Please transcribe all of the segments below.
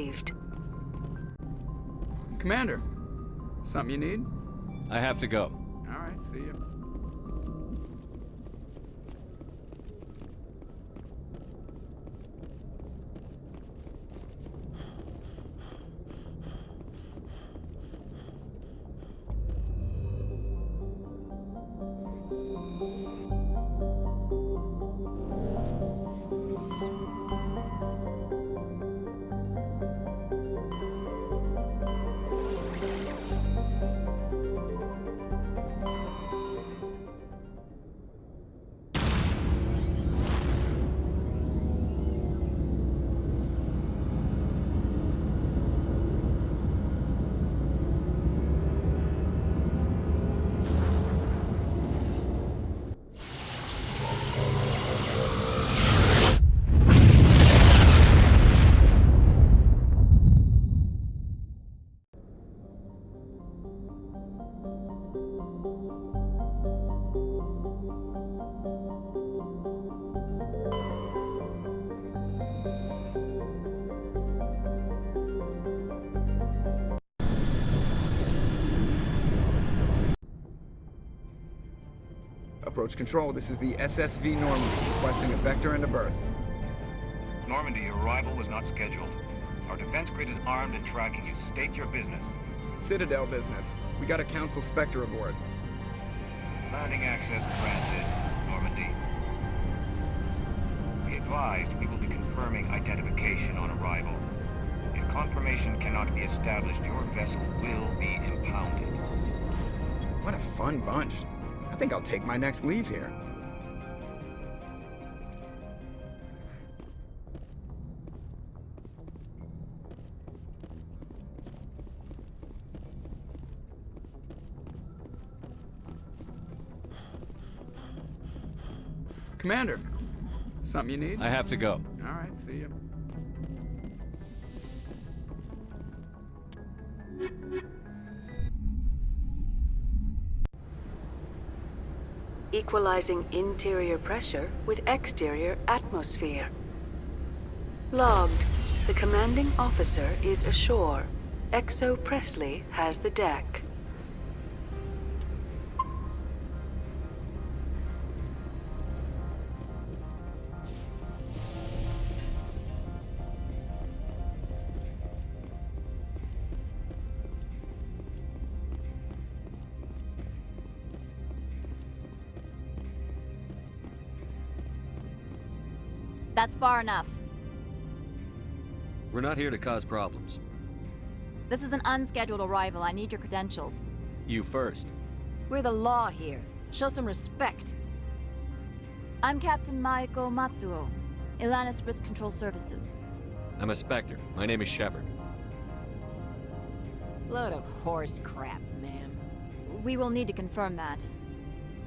received. Commander, something you need? I have to go. All right, see you. Approach control, this is the SSV Normandy, requesting a vector and a berth. Normandy, your arrival was not scheduled. Our defense grid is armed and tracking you. State your business. Citadel business. We got a Council Spectre aboard. Landing access granted, Normandy. Be advised, we will be confirming identification on arrival. If confirmation cannot be established, your vessel will be impounded. What a fun bunch. I think I'll take my next leave here. Commander, something you need? I have to go. All right, see you. Equalizing interior pressure with exterior atmosphere. Logged. The commanding officer is ashore. Exo Presley has the deck. That's far enough. We're not here to cause problems. This is an unscheduled arrival. I need your credentials. You first. We're the law here. Show some respect. I'm Captain Maiko Matsuo, Ilanis Risk Control Services. I'm a Spectre. My name is Shepard. Load of horse crap, ma'am. We will need to confirm that.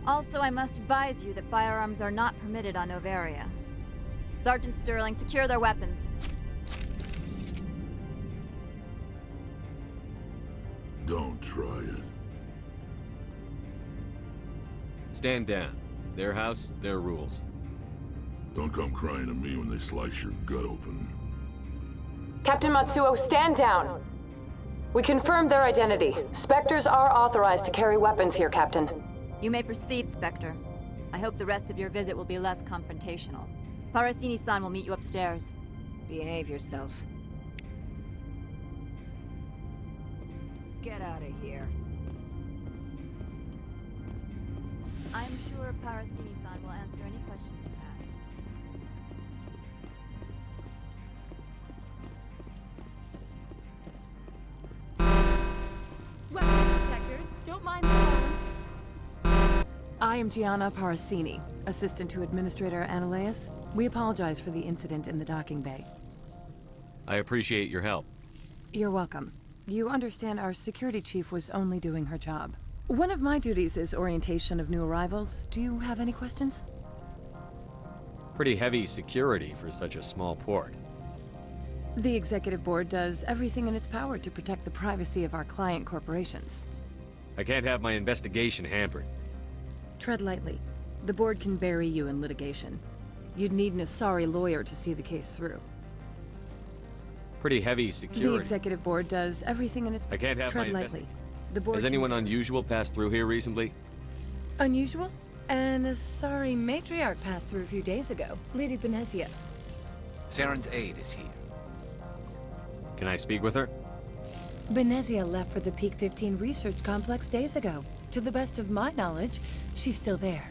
Also, I must advise you that firearms are not permitted on Noveria. Sergeant Sterling, secure their weapons. Don't try it. Stand down. Their house, their rules. Don't come crying to me when they slice your gut open. Captain Matsuo, stand down. We confirmed their identity. Spectres are authorized to carry weapons here, Captain. You may proceed, Spectre. I hope the rest of your visit will be less confrontational. Parasini-san will meet you upstairs. Behave yourself. Get out of here. I'm sure Parasini-san will answer any questions you have. Weapon protectors, don't mind the phones. I am Gianna Parasini, assistant to Administrator Ananias. We apologize for the incident in the docking bay. I appreciate your help. You're welcome. You understand our security chief was only doing her job. One of my duties is orientation of new arrivals. Do you have any questions? Pretty heavy security for such a small port. The executive board does everything in its power to protect the privacy of our client corporations. I can't have my investigation hampered. Tread lightly. The board can bury you in litigation. You'd need an Asari lawyer to see the case through. Pretty heavy The security. executive board does everything in its I can't have tread my lightly. The board Has can- anyone unusual passed through here recently? Unusual? And a sorry matriarch passed through a few days ago. Lady Benezia. Saren's aide is here. Can I speak with her? Benezia left for the Peak 15 research complex days ago. To the best of my knowledge, she's still there.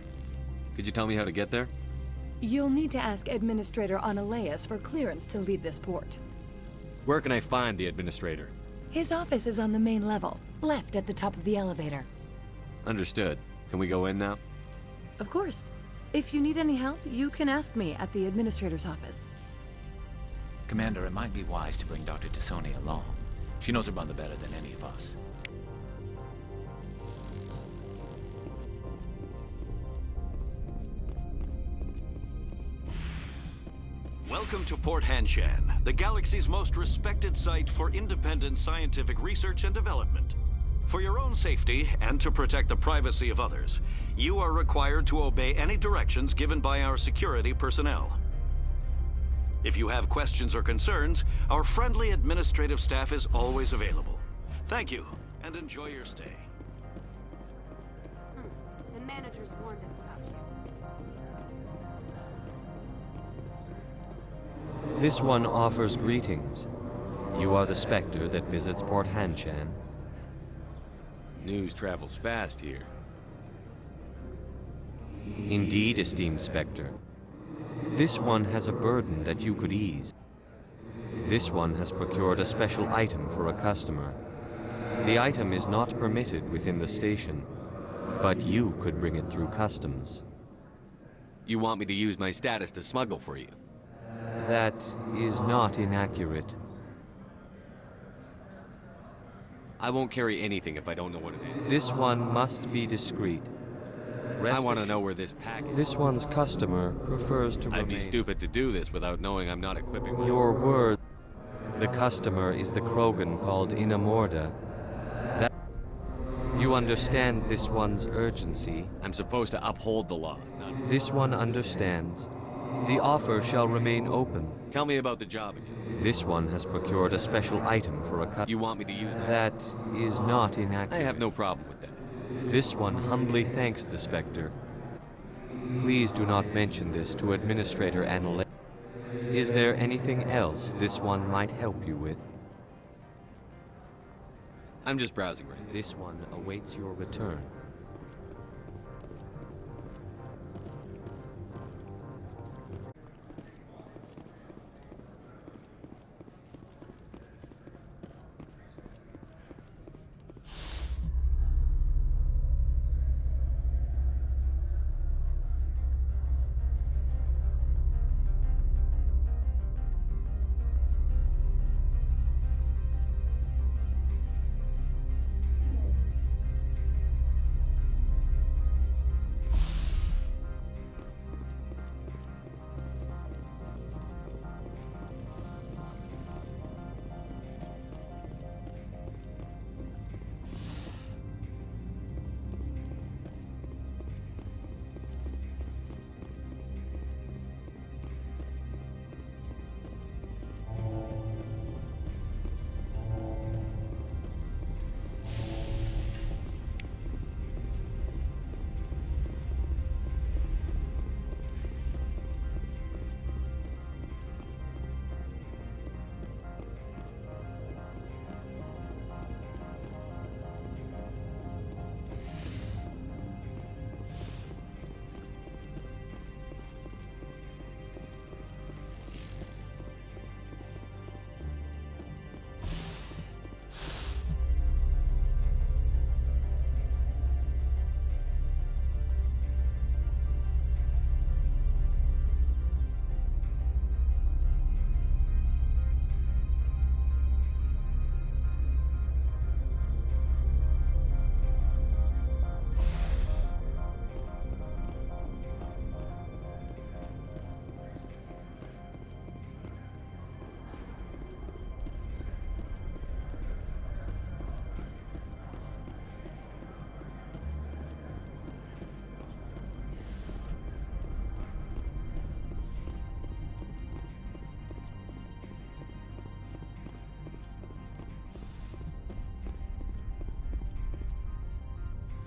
Could you tell me how to get there? You'll need to ask Administrator Ilegalidades for clearance to leave this port. Where can I find the administrator? His office is on the main level, left at the top of the elevator. Understood. Can we go in now? Of course. If you need any help, you can ask me at the Administrator's office. Commander, it might be wise to bring Dr. Tassoni along. She knows her mother better than any of us. Welcome to Port Hanshan, the galaxy's most respected site for independent scientific research and development. For your own safety and to protect the privacy of others, you are required to obey any directions given by our security personnel. If you have questions or concerns, our friendly administrative staff is always available. Thank you, and enjoy your stay. The managers warned us about you. This one offers greetings. You are the Spectre that visits Port Hanshan. News travels fast here. Indeed, esteemed Spectre. This one has a burden that you could ease. This one has procured a special item for a customer. The item is not permitted within the station, but you could bring it through customs. You want me to use my status to smuggle for you? That is not inaccurate. I won't carry anything if I don't know what it is. This one must be discreet. I want to know where this package... This one's customer prefers to remain... I'd be stupid to do this without knowing I'm not equipping my... Your word. The customer is the Krogan called Inamorda. That... You understand this one's urgency. I'm supposed to uphold the law, not... This one understands. The offer shall remain open. Tell me about the job again. This one has procured a special item for a customer. You want me to use my... That is not inaccurate. I have no problem with that. This one humbly thanks the Spectre. Please do not mention this to Administrator Ilegalidades. Is there anything else this one might help you with? I'm just browsing right now. This one awaits your return.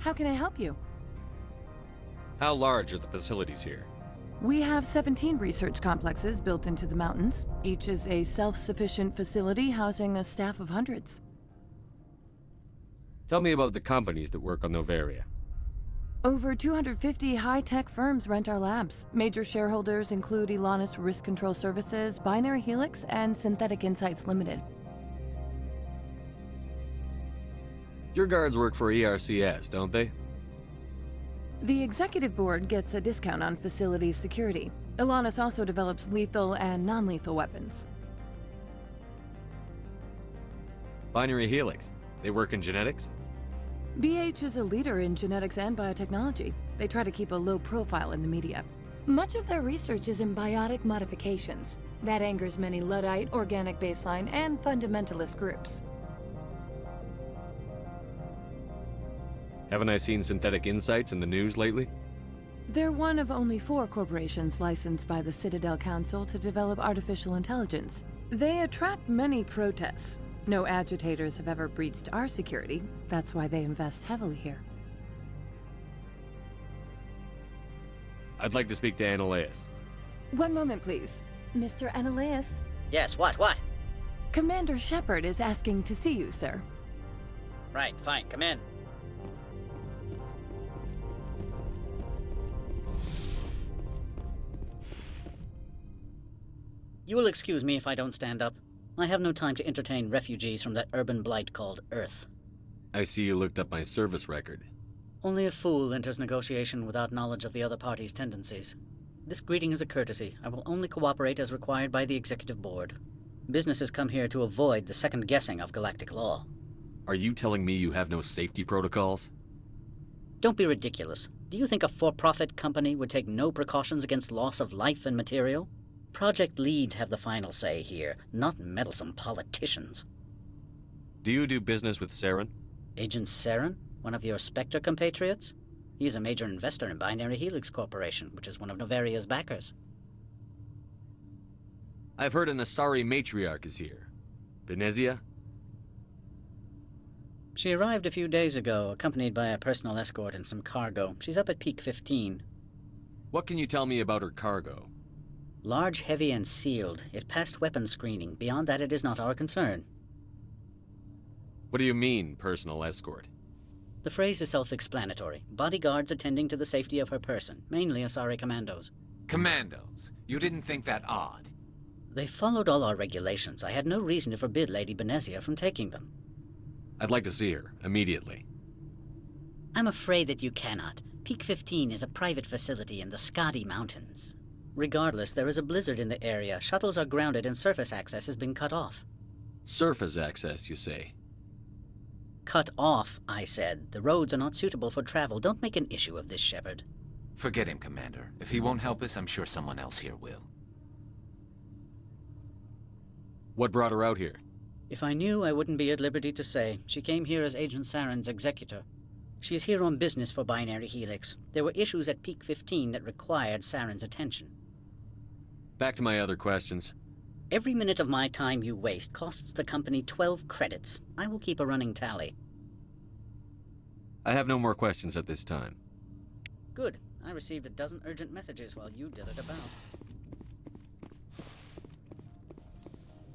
How can I help you? How large are the facilities here? We have 17 research complexes built into the mountains. Each is a self-sufficient facility housing a staff of hundreds. Tell me about the companies that work on Noveria. Over 250 high-tech firms rent our labs. Major shareholders include Elanus Risk Control Services, Binary Helix, and Synthetic Insights Limited. Your guards work for ERCS, don't they? The executive board gets a discount on facility security. Elanus also develops lethal and non-lethal weapons. Binary Helix. They work in genetics? BH is a leader in genetics and biotechnology. They try to keep a low profile in the media. Much of their research is in biotic modifications. That angers many Luddite, organic baseline, and fundamentalist groups. Haven't I seen Synthetic Insights in the news lately? They're one of only 4 corporations licensed by the Citadel Council to develop artificial intelligence. They attract many protests. No agitators have ever breached our security. That's why they invest heavily here. I'd like to speak to Ananias. One moment, please. Mr. Ananias? Yes, what? Commander Shepard is asking to see you, sir. Right, fine, come in. You will excuse me if I don't stand up. I have no time to entertain refugees from that urban blight called Earth. I see you looked up my service record. Only a fool enters negotiation without knowledge of the other party's tendencies. This greeting is a courtesy. I will only cooperate as required by the executive board. Businesses come here to avoid the second guessing of galactic law. Are you telling me you have no safety protocols? Don't be ridiculous. Do you think a for-profit company would take no precautions against loss of life and material? Project leads have the final say here, not meddlesome politicians. Do you do business with Saren? Agent Saren? One of your Spectre compatriots? He is a major investor in Binary Helix Corporation, which is one of Noveria's backers. I've heard an Asari matriarch is here. Benezia? She arrived a few days ago, accompanied by a personal escort and some cargo. She's up at Peak 15. What can you tell me about her cargo? Large, heavy, and sealed. It passed weapons screening. Beyond that, it is not our concern. What do you mean, personal escort? The phrase is self-explanatory. Bodyguards attending to the safety of her person, mainly Asari commandos. Commandos? You didn't think that odd? They followed all our regulations. I had no reason to forbid Lady Benezia from taking them. I'd like to see her, immediately. I'm afraid that you cannot. Peak 15 is a private facility in the Skadi Mountains. Regardless, there is a blizzard in the area. Shuttles are grounded and surface access has been cut off. Surface access, you say? Cut off, I said. The roads are not suitable for travel. Don't make an issue of this, Shepard. Forget him, Commander. If he won't help us, I'm sure someone else here will. What brought her out here? If I knew, I wouldn't be at liberty to say. She came here as Agent Saren's executor. She is here on business for Binary Helix. There were issues at Peak 15 that required Saren's attention. Back to my other questions. Every minute of my time you waste costs the company 12 credits. I will keep a running tally. I have no more questions at this time. Good. I received a dozen urgent messages while you dithered about.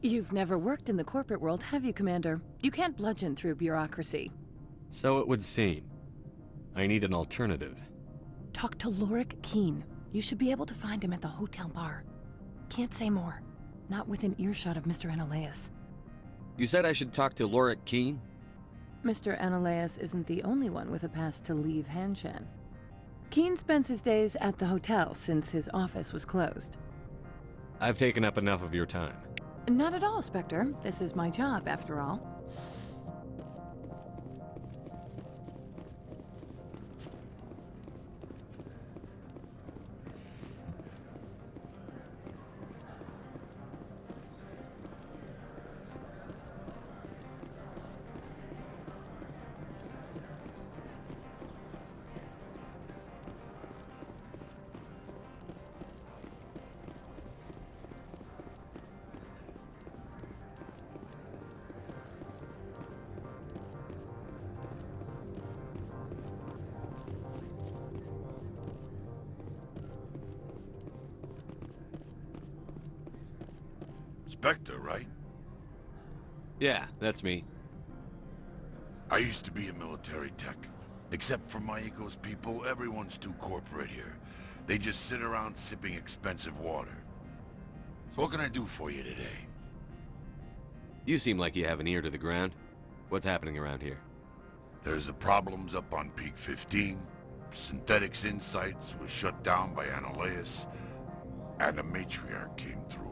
You've never worked in the corporate world, have you, Commander? You can't bludgeon through bureaucracy. So it would seem. I need an alternative. Talk to Lorik Keen. You should be able to find him at the hotel bar. Can't say more. Not within earshot of Mr. Ananias. You said I should talk to Lorik Keen? Mr. Ananias isn't the only one with a pass to leave Hanshan. Keen spends his days at the hotel since his office was closed. I've taken up enough of your time. Not at all, Spectre. This is my job, after all. Spectre, right? Yeah, that's me. I used to be a military tech. Except for my ego's people, everyone's too corporate here. They just sit around sipping expensive water. So what can I do for you today? You seem like you have an ear to the ground. What's happening around here? There's the problems up on Peak 15. Synthetics Insights was shut down by Annihilus. And the matriarch came through.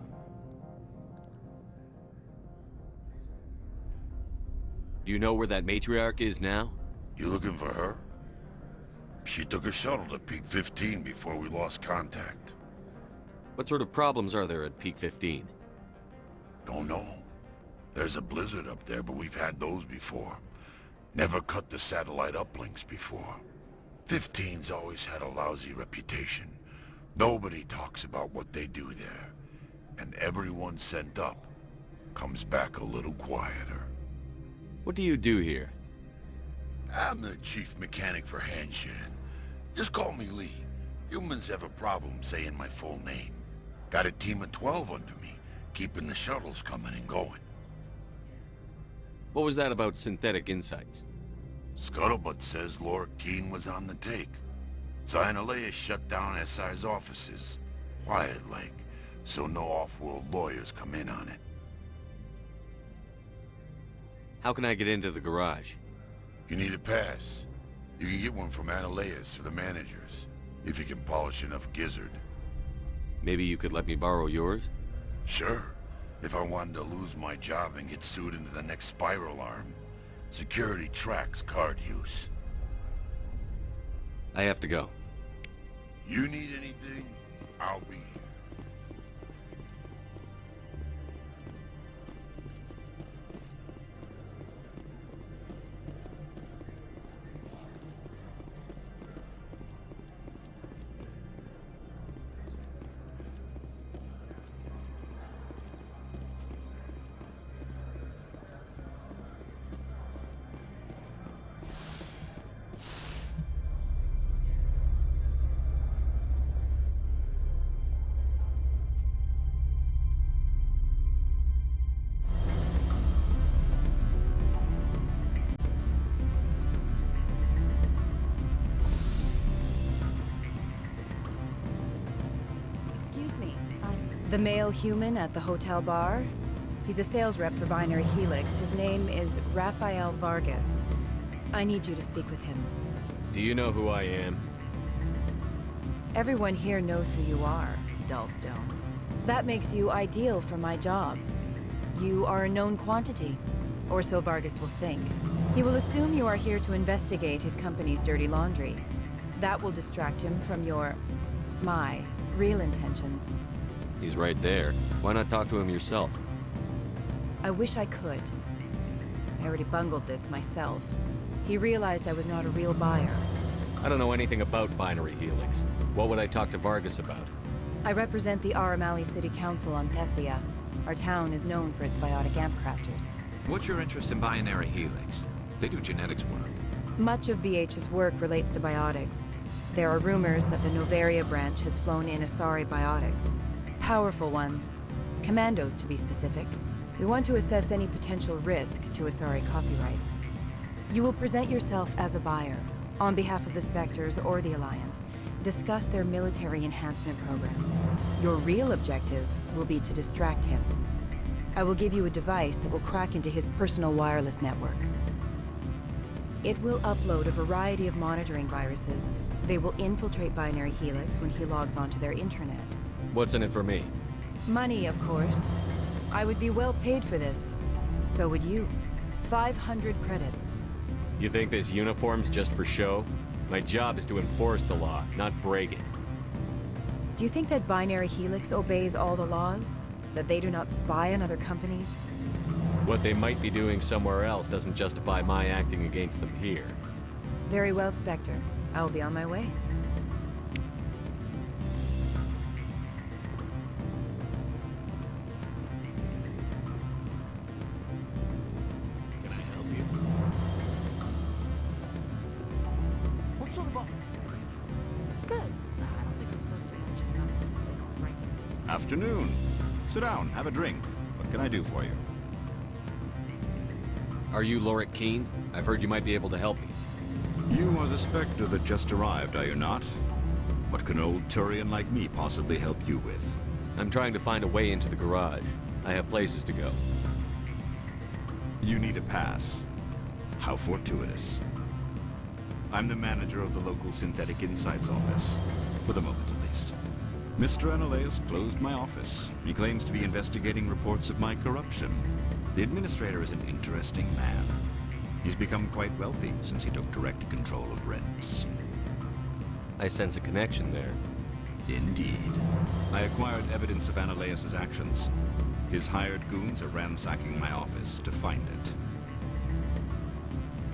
Do you know where that matriarch is now? You looking for her? She took a shuttle to Peak 15 before we lost contact. What sort of problems are there at Peak 15? Don't know. There's a blizzard up there, but we've had those before. Never cut the satellite uplinks before. 15's always had a lousy reputation. Nobody talks about what they do there. And everyone sent up comes back a little quieter. What do you do here? I'm the chief mechanic for Hanshan. Just call me Lee. Humans have a problem saying my full name. Got a team of 12 under me, keeping the shuttles coming and going. What was that about Synthetic Insights? Scuttlebutt says Lord Keene was on the take. Annihilus shut down SI's offices. Quiet-like, so no off-world lawyers come in on it. How can I get into the garage? You need a pass. You can get one from Annihilus or the managers, if you can polish enough gizzard. Maybe you could let me borrow yours? Sure. If I wanted to lose my job and get sued into the next spiral arm. Security tracks card use. I have to go. You need anything, I'll be here. The male human at the hotel bar? He's a sales rep for Binary Helix. His name is Rafael Vargas. I need you to speak with him. Do you know who I am? Everyone here knows who you are, Dullstone. That makes you ideal for my job. You are a known quantity, or so Vargas will think. He will assume you are here to investigate his company's dirty laundry. That will distract him from my real intentions. He's right there. Why not talk to him yourself? I wish I could. I already bungled this myself. He realized I was not a real buyer. I don't know anything about Binary Helix. What would I talk to Vargas about? I represent the Aramali City Council on Thessia. Our town is known for its biotic amp crafters. What's your interest in Binary Helix? They do genetics work. Much of BH's work relates to biotics. There are rumors that the Noveria branch has flown in Asari biotics. Powerful ones. Commandos, to be specific. We want to assess any potential risk to Asari copyrights. You will present yourself as a buyer, on behalf of the Spectres or the Alliance. Discuss their military enhancement programs. Your real objective will be to distract him. I will give you a device that will crack into his personal wireless network. It will upload a variety of monitoring viruses. They will infiltrate Binary Helix when he logs onto their intranet. What's in it for me? Money, of course. I would be well paid for this. So would you. 500 credits. You think this uniform's just for show? My job is to enforce the law, not break it. Do you think that Binary Helix obeys all the laws? That they do not spy on other companies? What they might be doing somewhere else doesn't justify my acting against them here. Very well, Spectre. I will be on my way. Afternoon. Sit down, have a drink. But What can I do for you? Are you Lorik Keene? I've heard you might be able to help me. You are the Spectre that just arrived, are you not? What can an old Turian like me possibly help you with? I'm trying to find a way into the garage. I have places to go. You need a pass. How fortuitous. I'm the manager of the local Synthetic Insights office. For the moment, at least. Mr. Analeus closed my office. He claims to be investigating reports of my corruption. The administrator is an interesting man. He's become quite wealthy since he took direct control of rents. I sense a connection there. Indeed. I acquired evidence of Analeus' actions. His hired goons are ransacking my office to find it.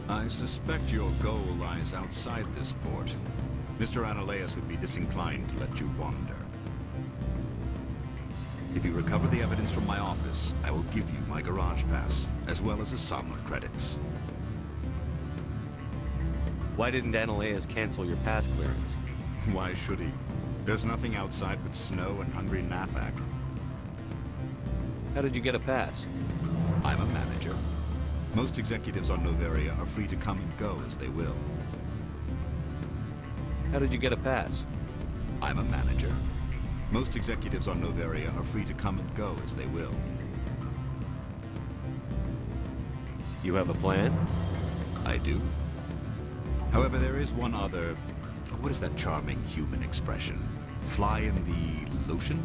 I suspect your goal lies outside this port. Mr. Analeus would be disinclined to let you wander. If you recover the evidence from my office, I will give you my garage pass, as well as a sum of credits. Why didn't Analeus cancel your pass clearance? Why should he? There's nothing outside but snow and hungry Nathak. How did you get a pass? I'm a manager. Most executives on Noveria are free to come and go as they will. How did you get a pass? I'm a manager. Most executives on Noveria are free to come and go as they will. You have a plan? I do. However, there is one other... What is that charming human expression? Fly in the lotion?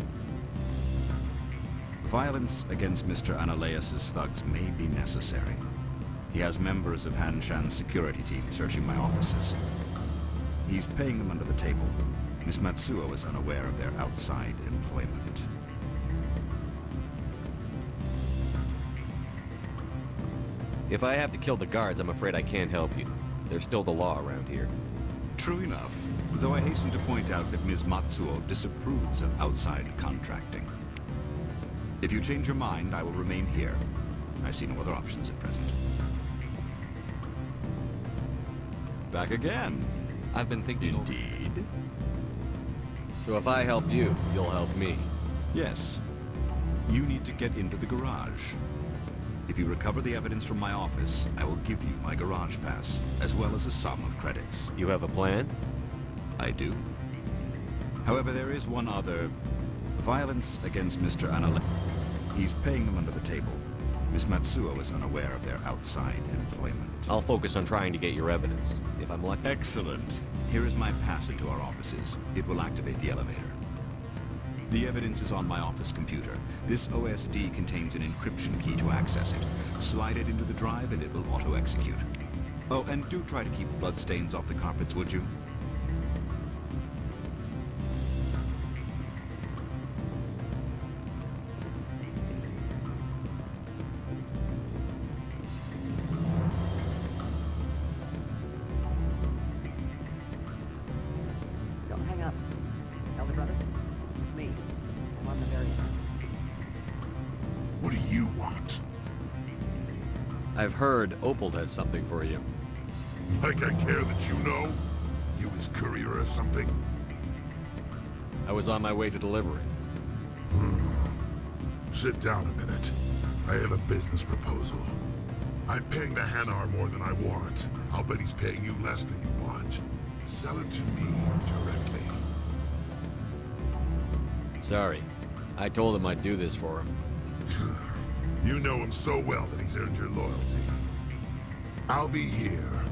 Violence against Mr. Analeus' thugs may be necessary. He has members of Hanshan's security team searching my offices. He's paying them under the table. Miss Matsuo is unaware of their outside employment. If I have to kill the guards, I'm afraid I can't help you. There's still the law around here. True enough, though I hasten to point out that Ms. Matsuo disapproves of outside contracting. If you change your mind, I will remain here. I see no other options at present. Back again. I've been thinking... Indeed. So if I help you, you'll help me. Yes. You need to get into the garage. If you recover the evidence from my office, I will give you my garage pass, as well as a sum of credits. You have a plan? I do. However, there is one other... Violence against Mr. Anale. He's paying them under the table. Miss Matsuo is unaware of their outside employment. I'll focus on trying to get your evidence, if I'm lucky. Excellent. Here is my pass into our offices. It will activate the elevator. The evidence is on my office computer. This OSD contains an encryption key to access it. Slide it into the drive and it will auto-execute. Oh, and do try to keep bloodstains off the carpets, would you? Don't hang up. Elder brother, it's me. I'm on Noveria. What do you want? I've heard Opal has something for you. Like I care that you know? You his courier or something? I was on my way to deliver it. Sit down a minute. I have a business proposal. I'm paying the Hanar more than I want. I'll bet he's paying you less than you want. Sell it to me directly. Sorry. I told him I'd do this for him. You know him so well that he's earned your loyalty. I'll be here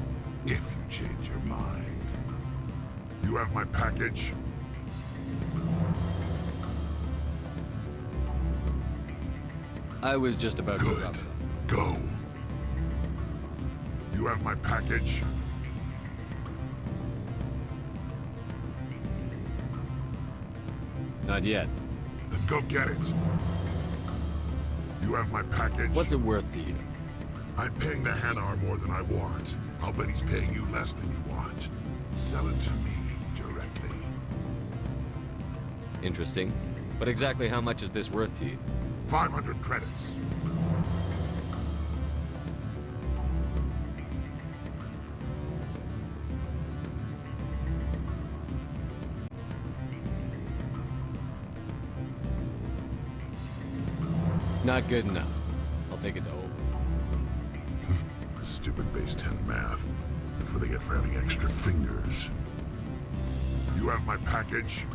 if you change your mind. You have my package? I was just about to drop it. Go. You have my package? Not yet. Then go get it. You have my package? What's it worth to you? I'm paying the Hanar more than I want. I'll bet he's paying you less than you want. Sell it to me directly. Interesting. But exactly how much is this worth to you? 500 credits. Not good enough. I'll take it to O. Stupid base 10 math. That's what they get for having extra fingers. You have my package?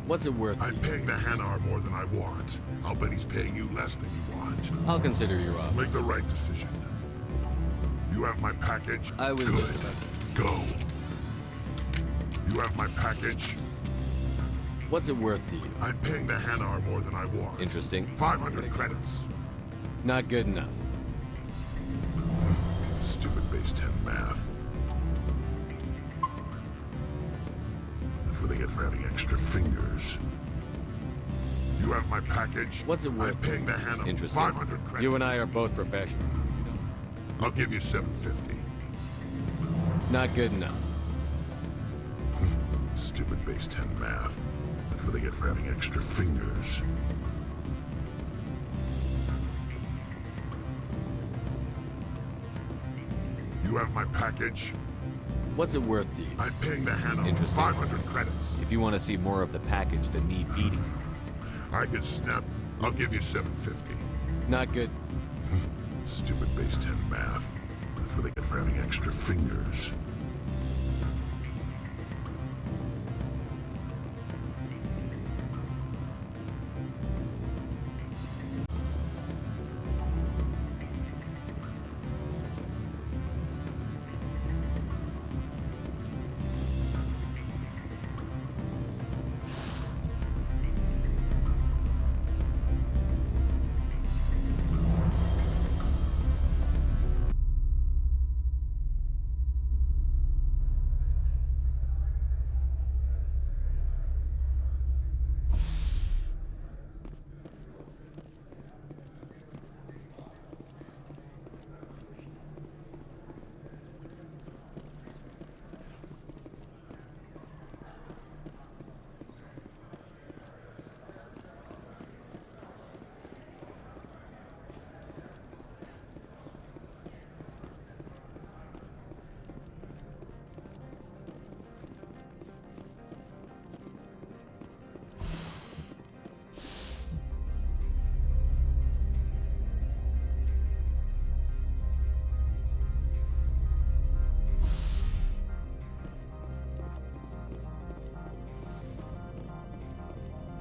What's it worth? I'm paying the Hanar more than I want. I'll bet he's paying you less than you want. I'll consider your offer. Make the right decision. You have my package? I was Good. just about to... Go. You have my package? What's it worth to you? I'm paying the Hanar more than I want. Interesting. 500 credits. Not good enough. Stupid base 10 math. That's what they get for having extra fingers. You have my package? What's it worth? I'm paying the Hanar. Interesting. 500 credits. You and I are both professionals. I'll give you 750. Not good enough. Stupid base 10 math. That's what they get for having extra fingers. You have my package? What's it worth to you? I'm paying the Hanar. Interesting. 500 credits. If you want to see more of the package that need eating. I can snap. I'll give you 750. Not good. Stupid base 10 math. That's what they get for having extra fingers.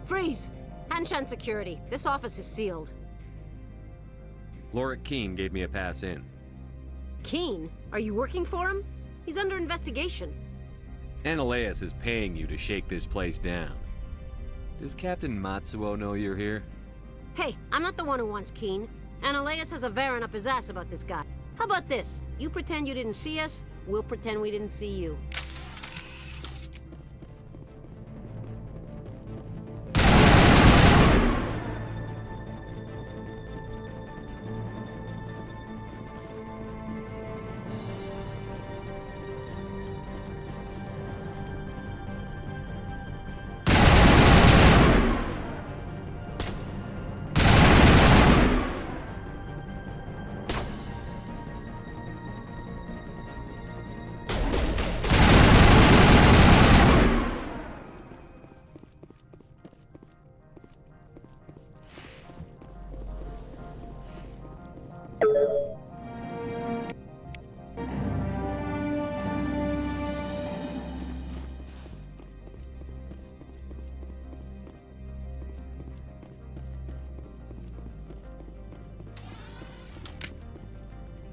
Freeze! Hanshan security. This office is sealed. Lorik Keene gave me a pass in. Keene? Are you working for him? He's under investigation. Ananias is paying you to shake this place down. Does Captain Matsuo know you're here? Hey, I'm not the one who wants Keene. Ananias has a Varen up his ass about this guy. How about this? You pretend you didn't see us, we'll pretend we didn't see you.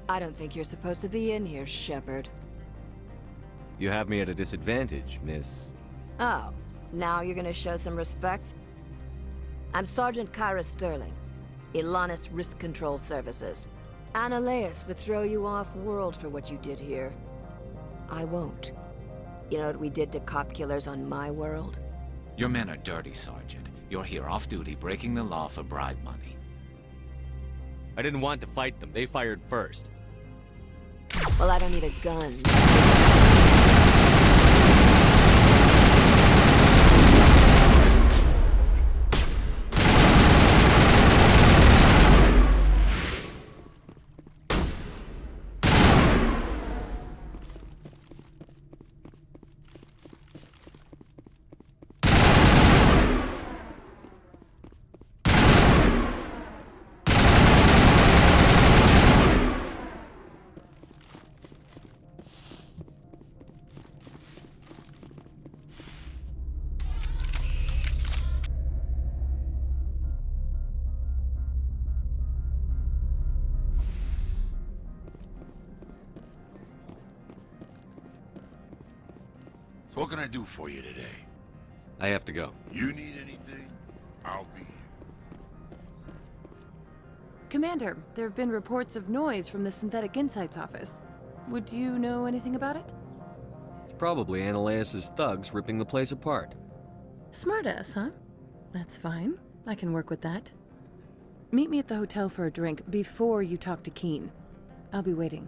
I don't think you're supposed to be in here, Shepard. You have me at a disadvantage, miss. Oh, now you're gonna show some respect? I'm Sergeant Kyra Sterling, Ilanis Risk Control Services. Ananias would throw you off-world for what you did here. I won't. You know what we did to cop killers on my world? Your men are dirty, Sergeant. You're here off-duty, breaking the law for bribe money. I didn't want to fight them. They fired first. Well, I don't need a gun. What can I do for you today? I have to go. You need anything? I'll be here. Commander, there have been reports of noise from the Synthetic Insights office. Would you know anything about it? It's probably Ananias' thugs ripping the place apart. Smartass, huh? That's fine. I can work with that. Meet me at the hotel for a drink before you talk to Keen. I'll be waiting.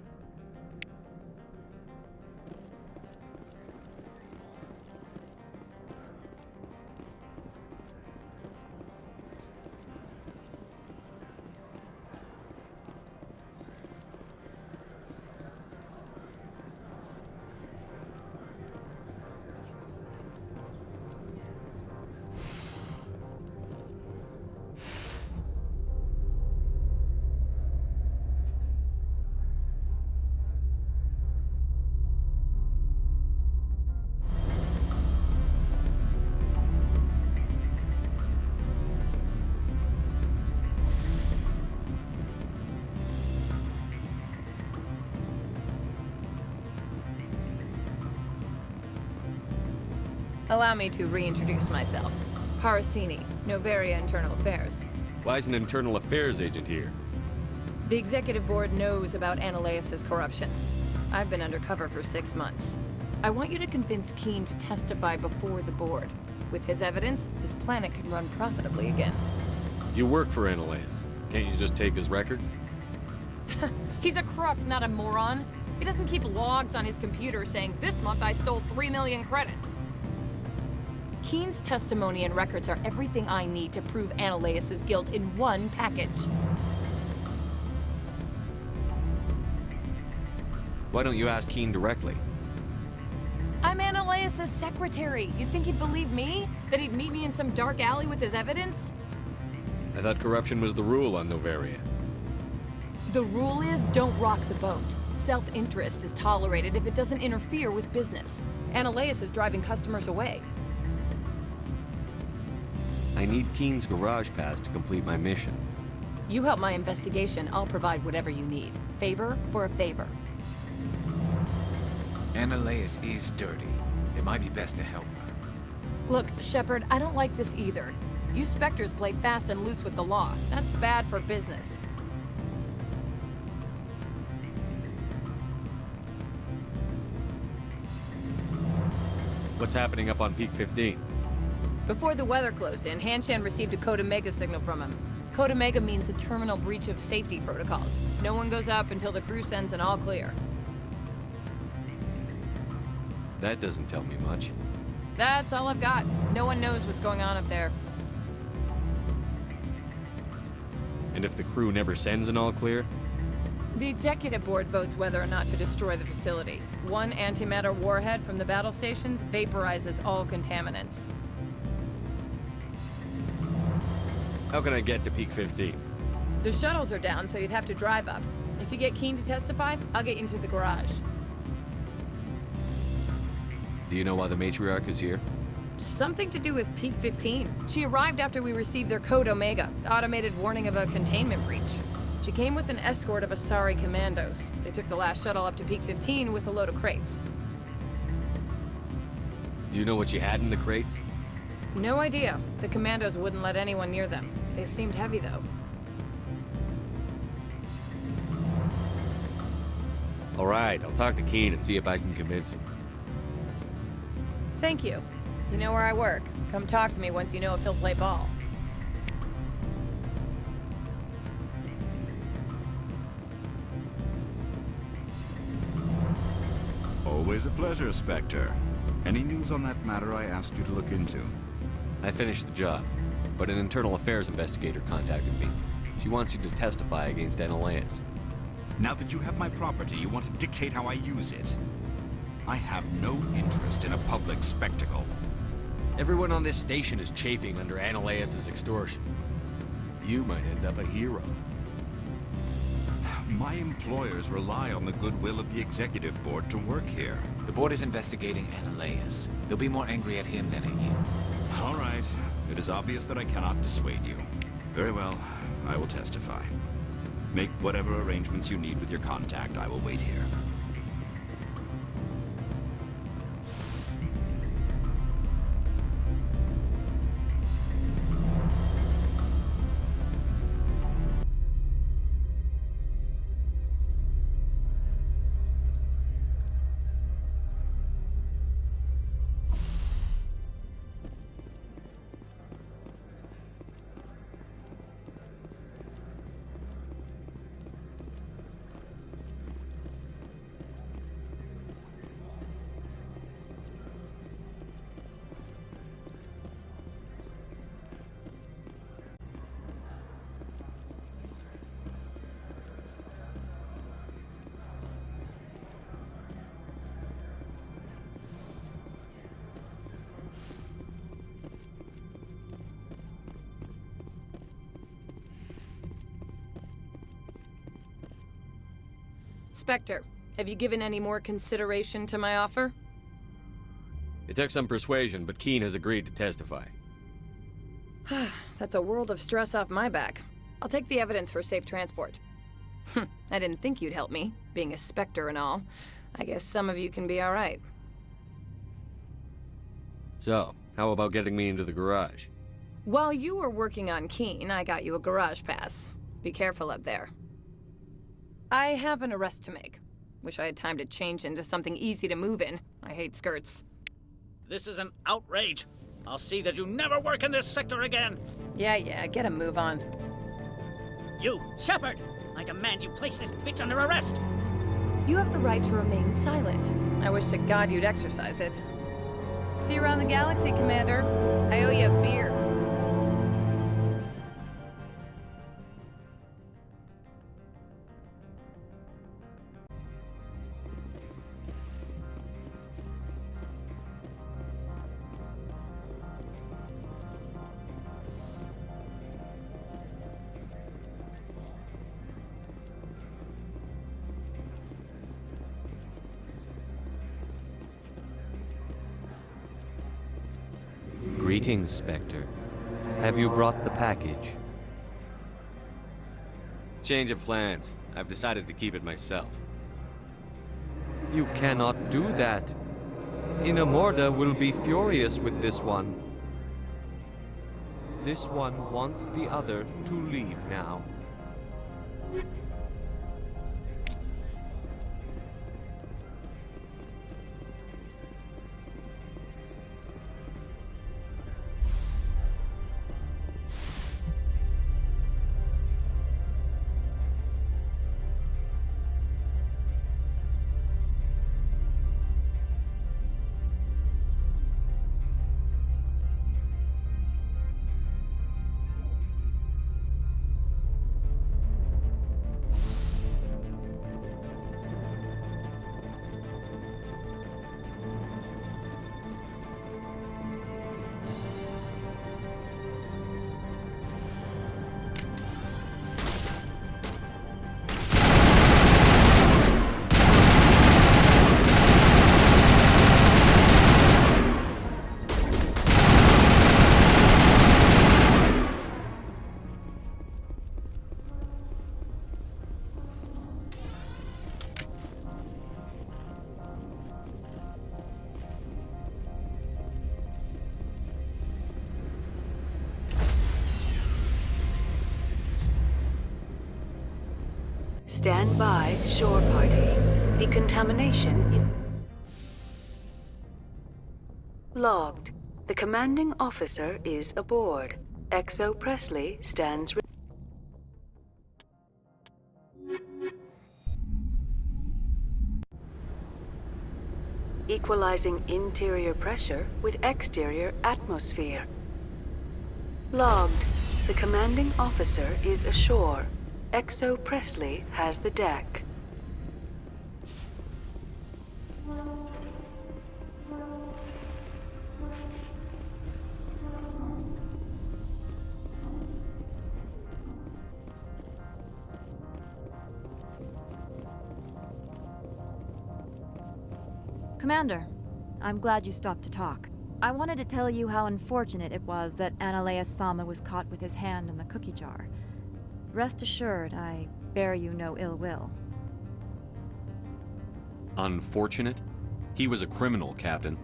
Allow me to reintroduce myself. Parasini, Noveria Internal Affairs. Why is an internal affairs agent here? The executive board knows about Ananias' corruption. I've been undercover for 6 months. I want you to convince Keen to testify before the board. With his evidence, this planet can run profitably again. You work for Ananias. Can't you just take his records? He's a crook, not a moron. He doesn't keep logs on his computer saying, "This month I stole 3 million credits." Keen's testimony and records are everything I need to prove Ananias' guilt in one package. Why don't you ask Keen directly? I'm Ananias' secretary. You'd think he'd believe me? That he'd meet me in some dark alley with his evidence? I thought corruption was the rule on Noveria. The rule is, don't rock the boat. Self-interest is tolerated if it doesn't interfere with business. Ananias is driving customers away. I need Keen's garage pass to complete my mission. You help my investigation, I'll provide whatever you need. Favor for a favor. Ananias is dirty. It might be best to help her. Look, Shepard, I don't like this either. You Spectres play fast and loose with the law. That's bad for business. What's happening up on Peak 15? Before the weather closed in, Hanshan received a Code Omega signal from him. Code Omega means a terminal breach of safety protocols. No one goes up until the crew sends an all clear. That doesn't tell me much. That's all I've got. No one knows what's going on up there. And if the crew never sends an all clear? The executive board votes whether or not to destroy the facility. One antimatter warhead from the battle stations vaporizes all contaminants. How can I get to Peak 15? The shuttles are down, so you'd have to drive up. If you get Keen to testify, I'll get you into the garage. Do you know why the matriarch is here? Something to do with Peak 15. She arrived after we received their Code Omega, automated warning of a containment breach. She came with an escort of Asari commandos. They took the last shuttle up to Peak 15 with a load of crates. Do you know what she had in the crates? No idea. The commandos wouldn't let anyone near them. They seemed heavy, though. All right, I'll talk to Keen and see if I can convince him. Thank you. You know where I work. Come talk to me once you know if he'll play ball. Always a pleasure, Spectre. Any news on that matter I asked you to look into? I finished the job, but an internal affairs investigator contacted me. She wants you to testify against Ananias. Now that you have my property, you want to dictate how I use it. I have no interest in a public spectacle. Everyone on this station is chafing under Ananias' extortion. You might end up a hero. My employers rely on the goodwill of the executive board to work here. The board is investigating Ananias. They'll be more angry at him than at you. All right. It is obvious that I cannot dissuade you. Very well. I will testify. Make whatever arrangements you need with your contact. I will wait here. Spectre, have you given any more consideration to my offer? It took some persuasion, but Keen has agreed to testify. That's a world of stress off my back. I'll take the evidence for safe transport. I didn't think you'd help me, being a Spectre and all. I guess some of you can be alright. So, how about getting me into the garage? While you were working on Keen, I got you a garage pass. Be careful up there. I have an arrest to make. Wish I had time to change into something easy to move in. I hate skirts. This is an outrage. I'll see that you never work in this sector again. Yeah, get a move on. You, Shepard! I demand you place this bitch under arrest! You have the right to remain silent. I wish to God you'd exercise it. See you around the galaxy, Commander. I owe you a beer. Greetings, Spectre. Have you brought the package? Change of plans. I've decided to keep it myself. You cannot do that. Inamorda will be furious with this one. This one wants the other to leave now. Stand by, shore party. Decontamination logged. The commanding officer is aboard. XO Presley stands equalizing interior pressure with exterior atmosphere. Logged. The commanding officer is ashore. XO Presley has the deck. Commander, I'm glad you stopped to talk. I wanted to tell you how unfortunate it was that Analea-sama was caught with his hand in the cookie jar. Rest assured, I bear you no ill will. Unfortunate? He was a criminal, Captain.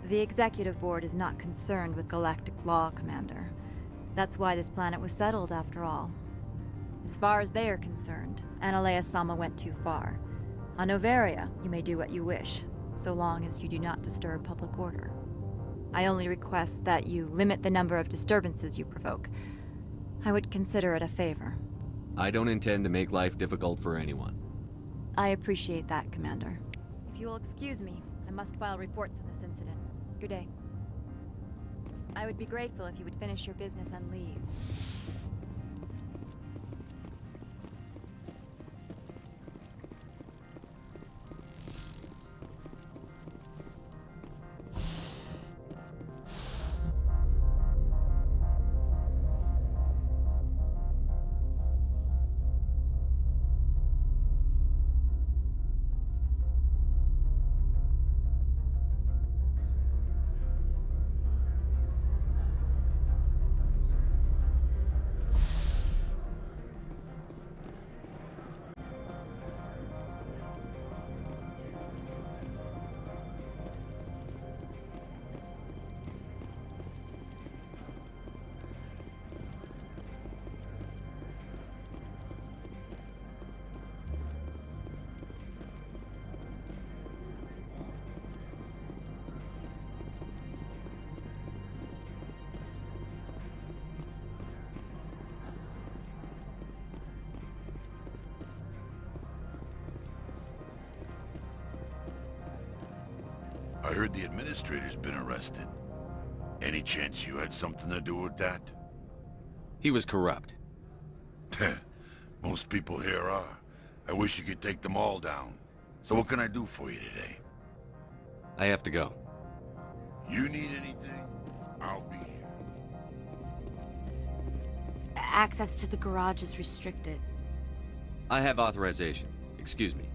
The Executive Board is not concerned with galactic law, Commander. That's why this planet was settled, after all. As far as they are concerned, Analea-sama went too far. On Noveria, you may do what you wish, so long as you do not disturb public order. I only request that you limit the number of disturbances you provoke. I would consider it a favor. I don't intend to make life difficult for anyone. I appreciate that, Commander. If you will excuse me, I must file reports on this incident. Good day. I would be grateful if you would finish your business and leave. I heard the administrator's been arrested. Any chance you had something to do with that? He was corrupt. Most people here are. I wish you could take them all down. So what can I do for you today? I have to go. You need anything? I'll be here. Access to the garage is restricted. I have authorization. Excuse me.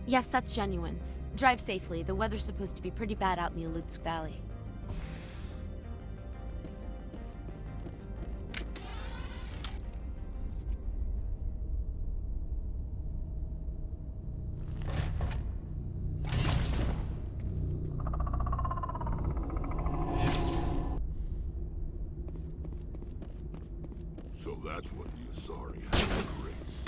Yes, that's genuine. Drive safely. The weather's supposed to be pretty bad out in the Alutsk Valley. So that's what the Asari had in grace.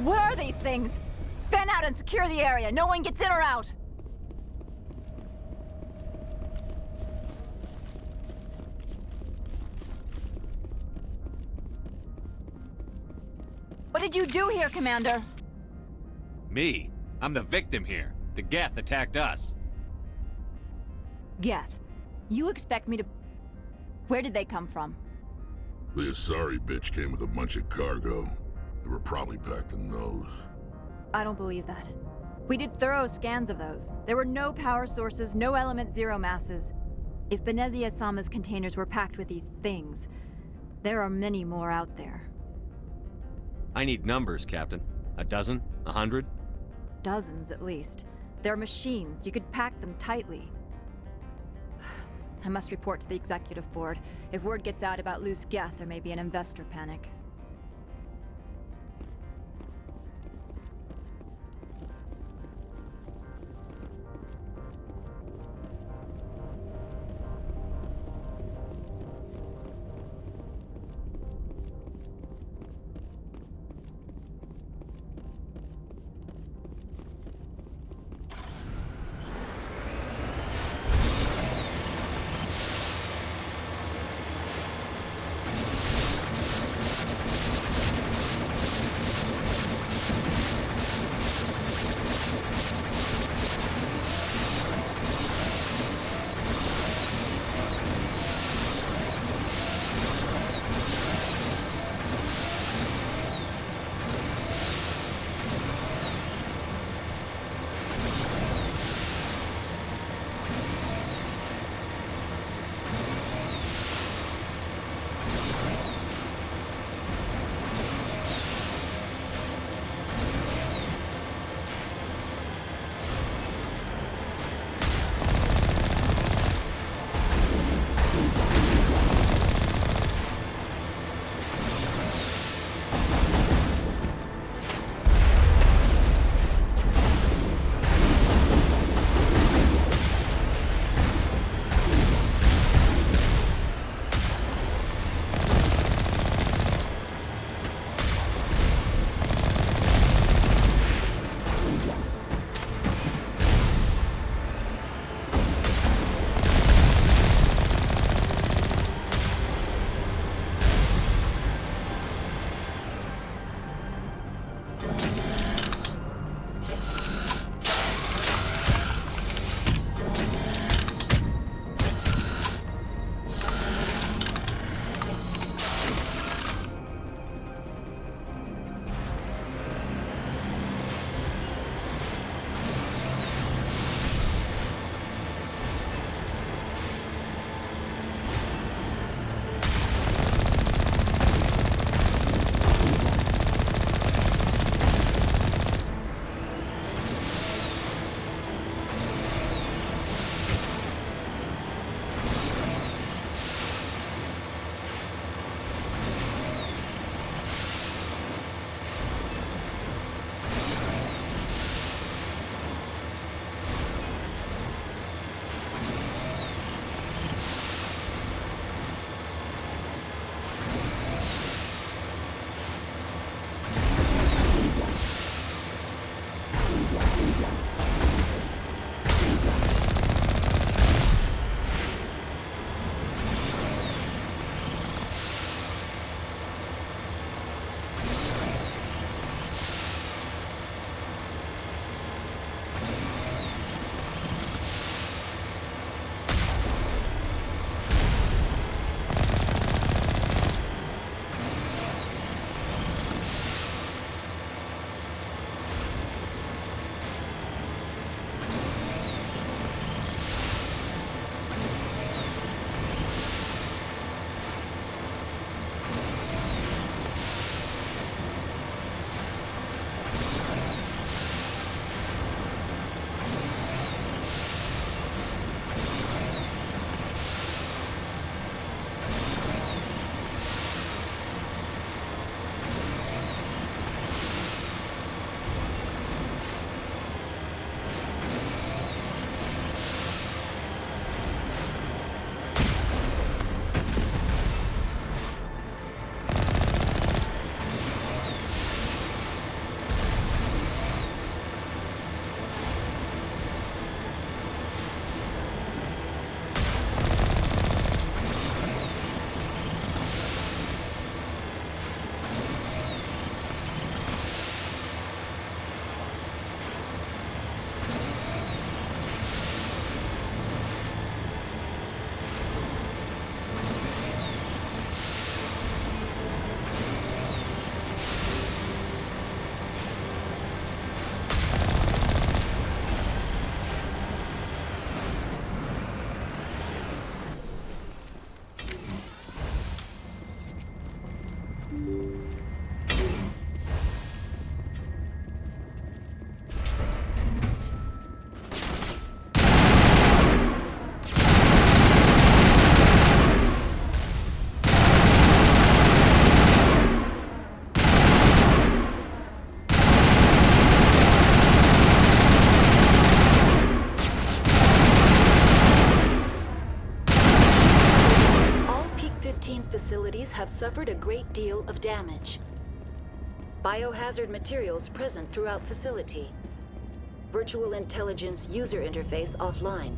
What are these things? Fan out and secure the area. No one gets in or out. What did you do here, Commander? Me? I'm the victim here. The Geth attacked us. Geth, you expect me to... Where did they come from? The Asari bitch came with a bunch of cargo. They were probably packed in those. I don't believe that. We did thorough scans of those. There were no power sources, no element zero masses. If Benezia-sama's containers were packed with these things, there are many more out there. I need numbers, Captain. A dozen? 100? Dozens, at least. They're machines. You could pack them tightly. I must report to the executive board. If word gets out about loose Geth, there may be an investor panic. great deal of damage. Biohazard materials present throughout facility. Virtual intelligence user interface offline.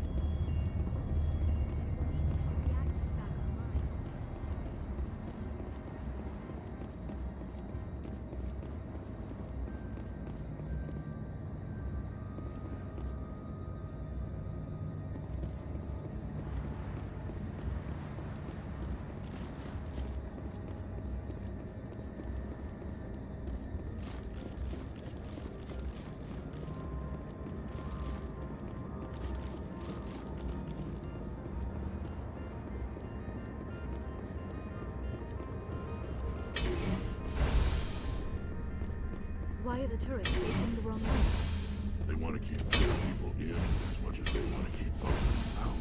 Why are the turrets facing the wrong way? They want to keep their people in as much as they want to keep others out.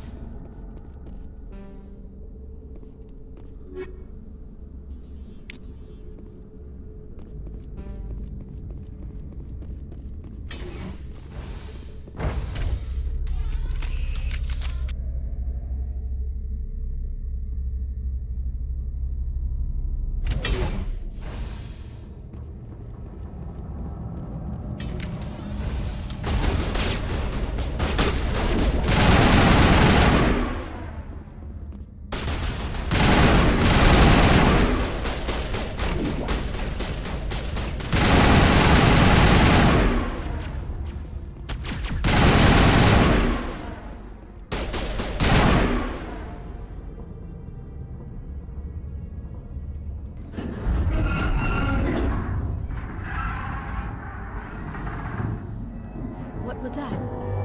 What was that?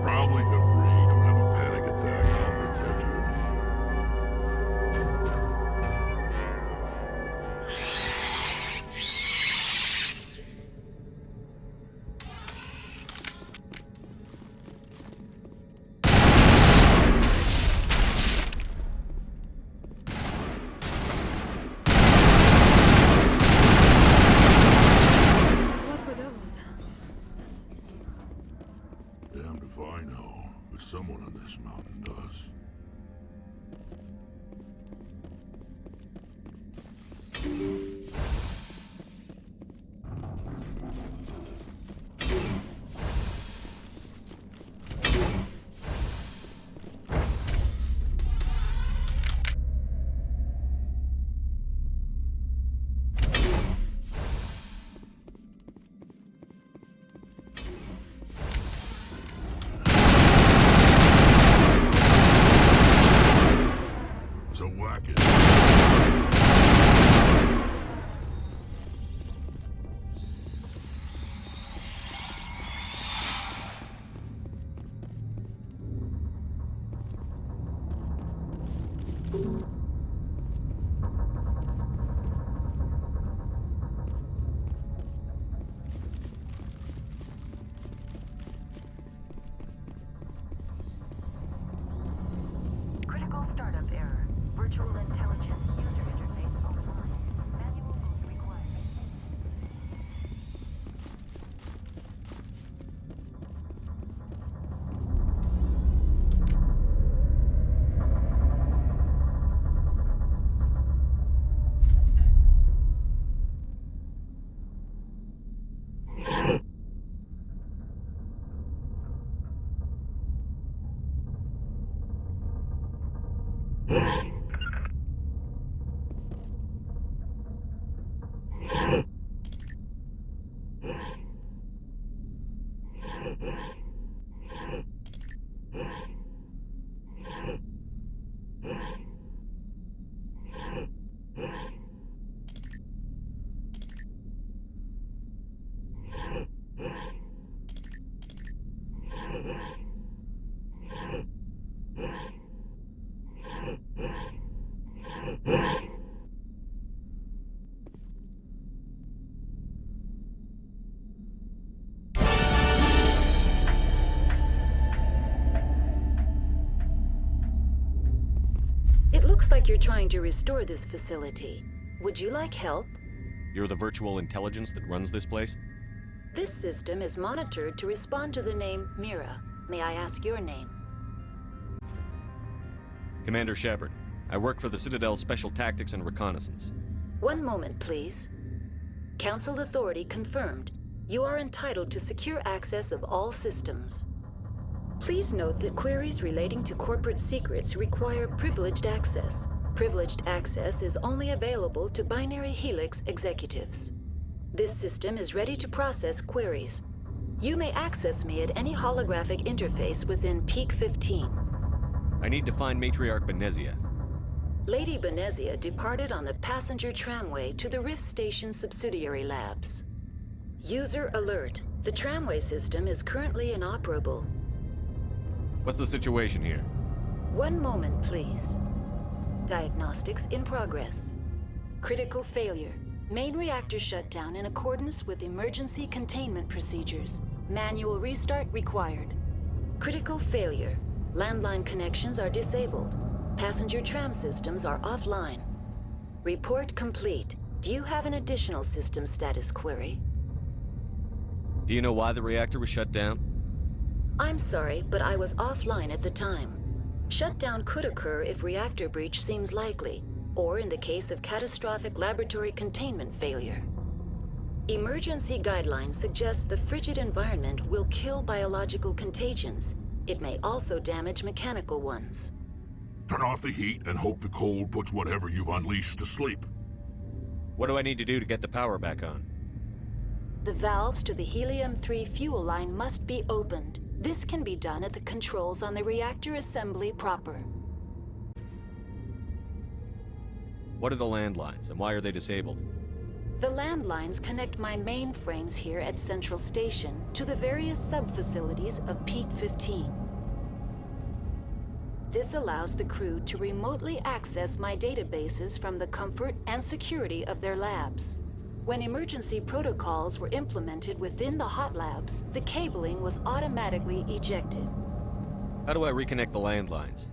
Probably debris. Don't have a panic attack. I'll protect you. What were those? Damned if I know, but someone on this mountain does. So whack it. Critical startup error. Virtual intelligence user interface offline. Manual move required. It looks like you're trying to restore this facility. Would you like help? You're the virtual intelligence that runs this place? This system is monitored to respond to the name Mira. May I ask your name? Commander Shepard. I work for the Citadel's Special Tactics and Reconnaissance. One moment, please. Council authority confirmed. You are entitled to secure access of all systems. Please note that queries relating to corporate secrets require privileged access. Privileged access is only available to Binary Helix executives. This system is ready to process queries. You may access me at any holographic interface within Peak 15. I need to find Matriarch Benezia. Lady Benezia departed on the passenger tramway to the Rift Station subsidiary labs. User alert. The tramway system is currently inoperable. What's the situation here? One moment, please. Diagnostics in progress. Critical failure. Main reactor shut down in accordance with emergency containment procedures. Manual restart required. Critical failure. Landline connections are disabled. Passenger tram systems are offline. Report complete. Do you have an additional system status query? Do you know why the reactor was shut down? I'm sorry, but I was offline at the time. Shutdown could occur if reactor breach seems likely, or in the case of catastrophic laboratory containment failure. Emergency guidelines suggest the frigid environment will kill biological contagions. It may also damage mechanical ones. Turn off the heat and hope the cold puts whatever you've unleashed to sleep. What do I need to do to get the power back on? The valves to the helium-3 fuel line must be opened. This can be done at the controls on the reactor assembly proper. What are the landlines, and why are they disabled? The landlines connect my mainframes here at Central Station to the various sub-facilities of Peak 15. This allows the crew to remotely access my databases from the comfort and security of their labs. When emergency protocols were implemented within the hot labs, the cabling was automatically ejected. How do I reconnect the landlines?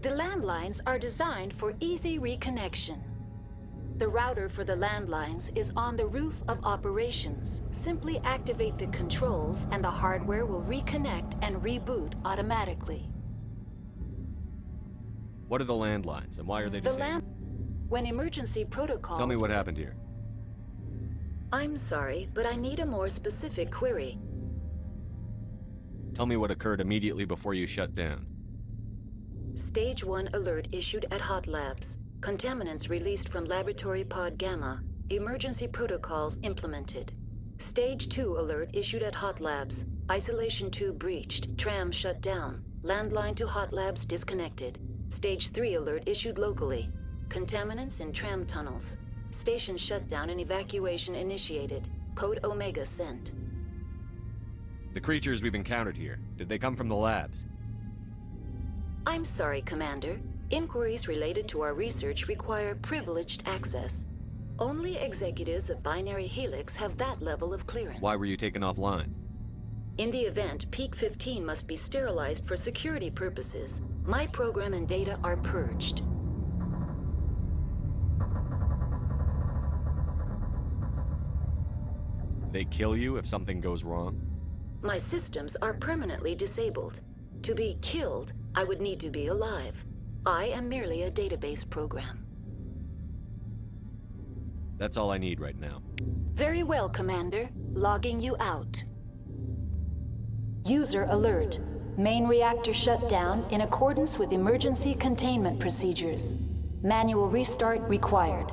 The landlines are designed for easy reconnection. The router for the landlines is on the roof of operations. Simply activate the controls and the hardware will reconnect and reboot automatically. What are the landlines, and why are they disabled? When emergency protocols... Tell me what happened here. I'm sorry, but I need a more specific query. Tell me what occurred immediately before you shut down. Stage 1 alert issued at Hot Labs. Contaminants released from Laboratory Pod Gamma. Emergency protocols implemented. Stage 2 alert issued at Hot Labs. Isolation tube breached. Tram shut down. Landline to Hot Labs disconnected. Stage 3 alert issued locally. Contaminants in tram tunnels. Station shutdown and evacuation initiated. Code Omega sent. The creatures we've encountered here, did they come from the labs? I'm sorry, Commander. Inquiries related to our research require privileged access. Only executives of Binary Helix have that level of clearance. Why were you taken offline? In the event, Peak 15 must be sterilized for security purposes. My program and data are purged. They kill you if something goes wrong? My systems are permanently disabled. To be killed, I would need to be alive. I am merely a database program. That's all I need right now. Very well, Commander. Logging you out. User alert. Main reactor shut down in accordance with emergency containment procedures. Manual restart required.